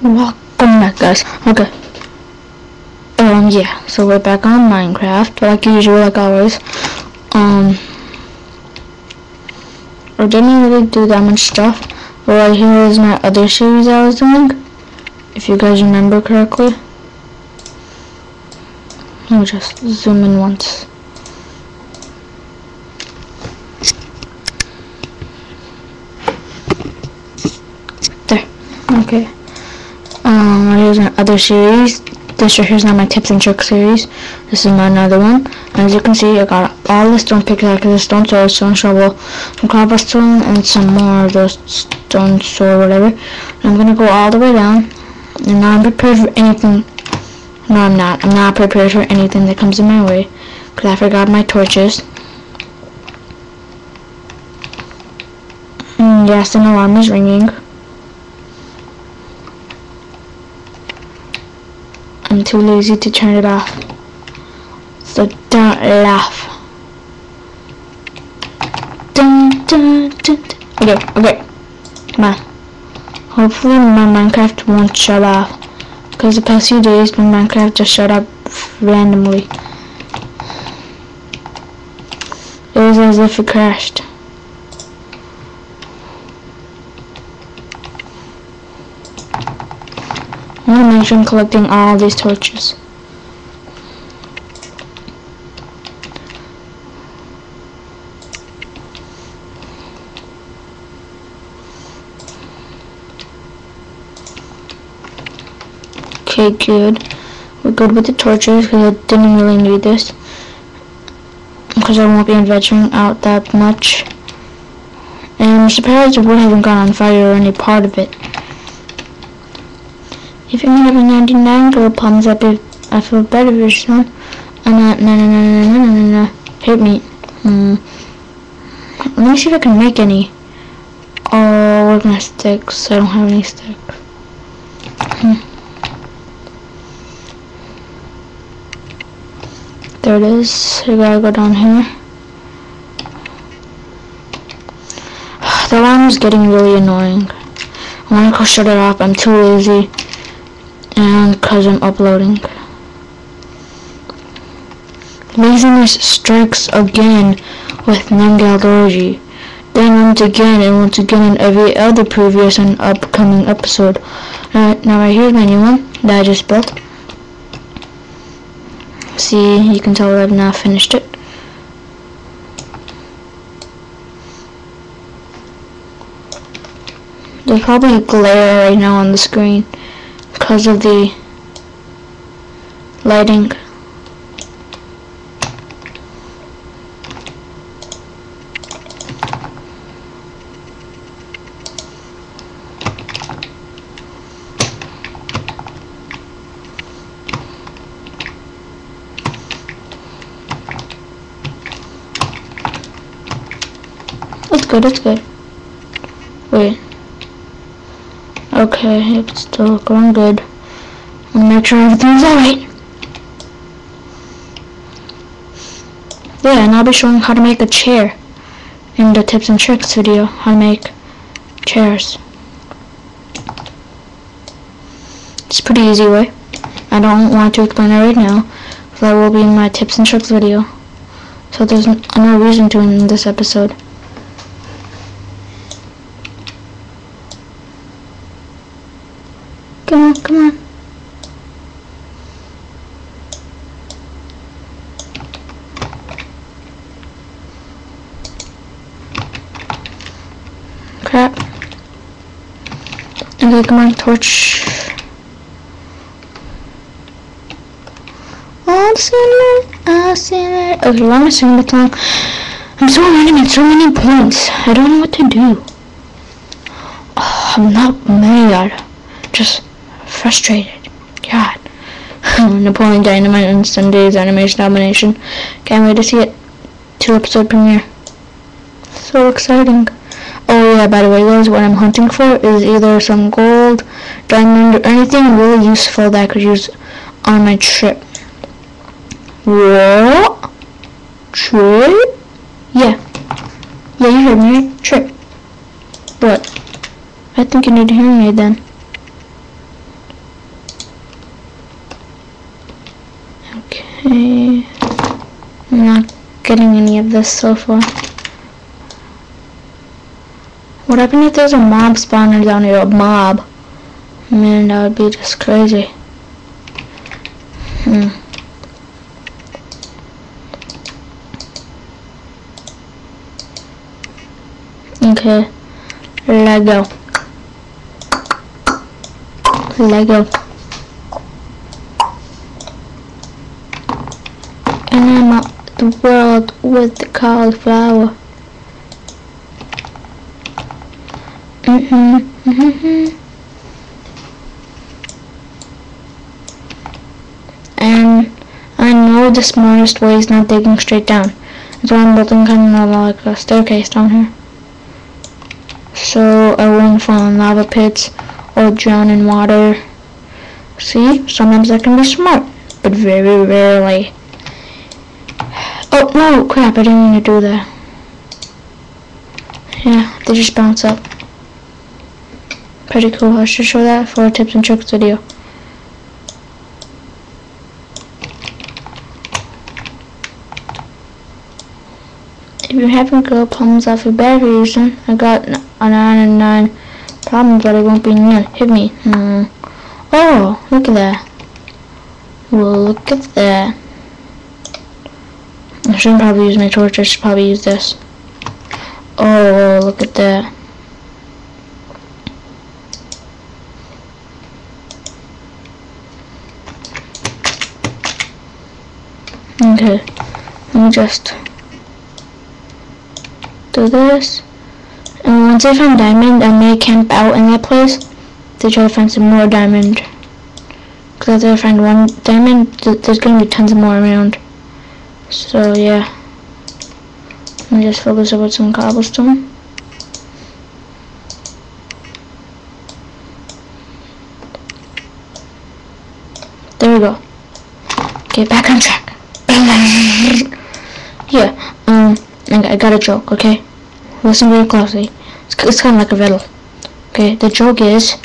Welcome back, guys. Okay. Yeah, so we're back on Minecraft, like usual, like always. I didn't really do that much stuff, but right here is my other series I was doing, if you guys remember correctly. Let me just zoom in once. There. Okay. Here's my other series. This right here is not my tips and tricks series. This is my another one. And as you can see, I got all the stone pickaxes, stone sword, stone shovel, some cobblestone, and some more of those stone sword, whatever. And I'm gonna go all the way down. And now I'm prepared for anything. No, I'm not. I'm not prepared for anything that comes in my way, because I forgot my torches. Yes, an alarm is ringing. I'm too lazy to turn it off, so don't laugh. Dun, dun, dun, dun. Okay, come on. Hopefully my Minecraft won't shut off, because the past few days my Minecraft just shut up randomly. It was as if it crashed. I'm gonna make sure I'm collecting all these torches. Okay, good. We're good with the torches because I didn't really need this, because I won't be adventuring out that much. And I'm surprised the wood hasn't gone on fire or any part of it. If you have a 99, girl palms up if I feel better for son. No. Hit me. Let me see if I can make any. Oh, where's my sticks? I don't have any sticks. There it is. I gotta go down here. The alarm is getting really annoying. I wanna go shut it off. I'm too lazy. And because I'm uploading. Laziness strikes again with Nangaldorji. Then once again in every other previous and upcoming episode. Now right here's my new one that I just built. See, you can tell I've now finished it. There's probably a glare right now on the screen because of the lighting. It's good. Wait. Okay, it's still going good. I'll make sure everything's alright. Yeah, and I'll be showing how to make a chair in the tips and tricks video. How to make chairs. It's a pretty easy way. I don't want to explain it right now, because that will be in my tips and tricks video. So there's no reason to in this episode. Come on. Crap. Okay, come on, torch. I'll see it. Okay, why am I singing the song? I'm so random at so many points. I don't know what to do. Oh, I'm not mad. Just frustrated. God. Napoleon Dynamite and Sunday's animation nomination. Can't wait to see it. 2-episode premiere. So exciting. Oh yeah, by the way guys, what I'm hunting for is either some gold, diamond, or anything really useful that I could use on my trip. What? Trip? Yeah. Yeah, you heard me right? Trip. What? I think you need a hearing aid then. this so far. What happened if there's a mob spawner down here? A mob. Man, that would be just crazy. Okay. Lego. And I'm out the world with the cauliflower. And I know the smartest way is not digging straight down. That's why I'm building kind of like a staircase down here. So I won't fall in lava pits or drown in water. See, sometimes I can be smart, but very rarely. Oh no, crap, I didn't mean to do that. Yeah, they just bounce up. Pretty cool. I should show that for a tips and tricks video. If you're having girl problems off your battery reason, I got a 9 and 9 problem, but it won't be none. Hit me. Oh, look at that. Well, look at that. I shouldn't probably use my torch. I should probably use this. Oh, look at that. Okay, let me just do this. And once I find diamond, I may camp out in that place to try to find some more diamond. Because after I find one diamond, there's going to be tons more around. So yeah, let me just fill this up with some cobblestone. There we go. Okay, back on track. Yeah, I got a joke, okay? Listen very closely. It's kind of like a riddle. Okay, the joke is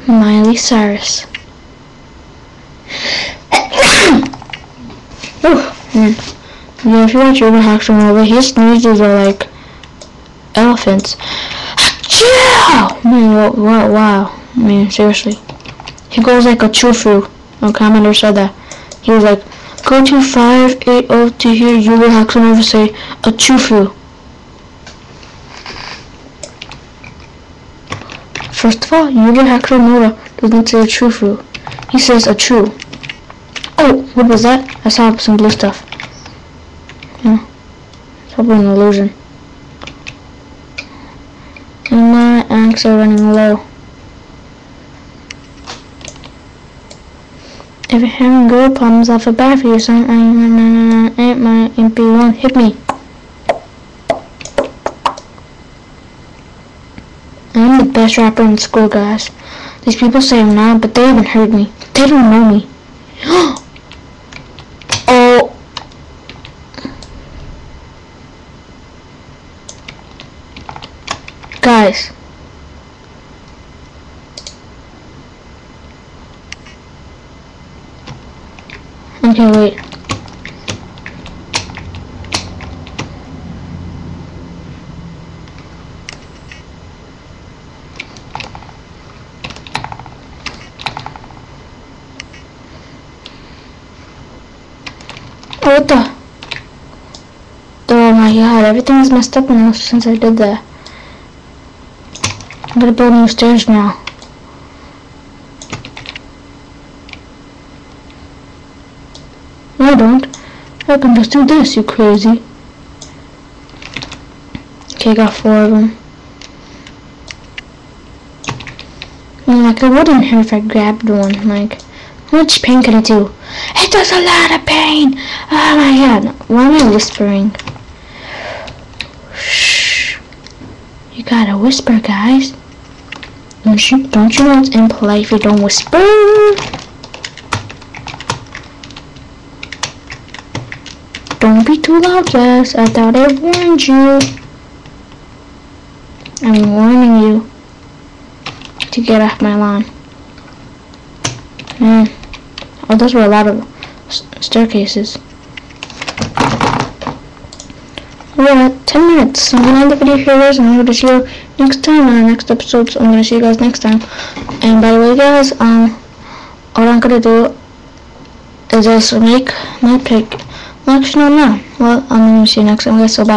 Miley Cyrus. Yeah, if you watch Uber Hacks and all that, his sneezes are like elephants. Yeah! Man, wow. Man, seriously. He goes like a choo-foo. A commenter said that. He was like, go to 580 to hear Uber Hacks and over say a choo-foo. First of all, Uber Hacks and Nora doesn't say a choo-foo. He says a choo. Oh, what was that? I saw some blue stuff. Yeah, it's probably an illusion. And my axe are running low. If you're having girl problems off a battery or something, ain't my MP1 hit me. I'm the best rapper in school, guys. These people say I'm not, but they haven't heard me. They don't know me. Oh. Guys. Okay, wait. What the? Oh my god, everything's messed up now since I did that. I'm gonna build new stairs now. No, don't. I can just do this, you crazy. Okay, I got 4 of them. Like, I wouldn't hurt if I grabbed one. Like, how much pain can it do? It does a lot of pain! Oh my god. Why am I whispering? Shh. You gotta whisper, guys. Don't you know it's impolite if you don't whisper? Don't be too loud, Jess. I thought I warned you. I'm warning you to get off my lawn. Oh, those were a lot of staircases. we're at 10 minutes. So I'm gonna end the video here, guys, and I'm gonna see you next time in the next episode. So I'm gonna see you guys next time. And by the way, guys, all I'm gonna do is just make my pick. Well, actually, no. Well, I'm gonna see you next time, guys. So bye.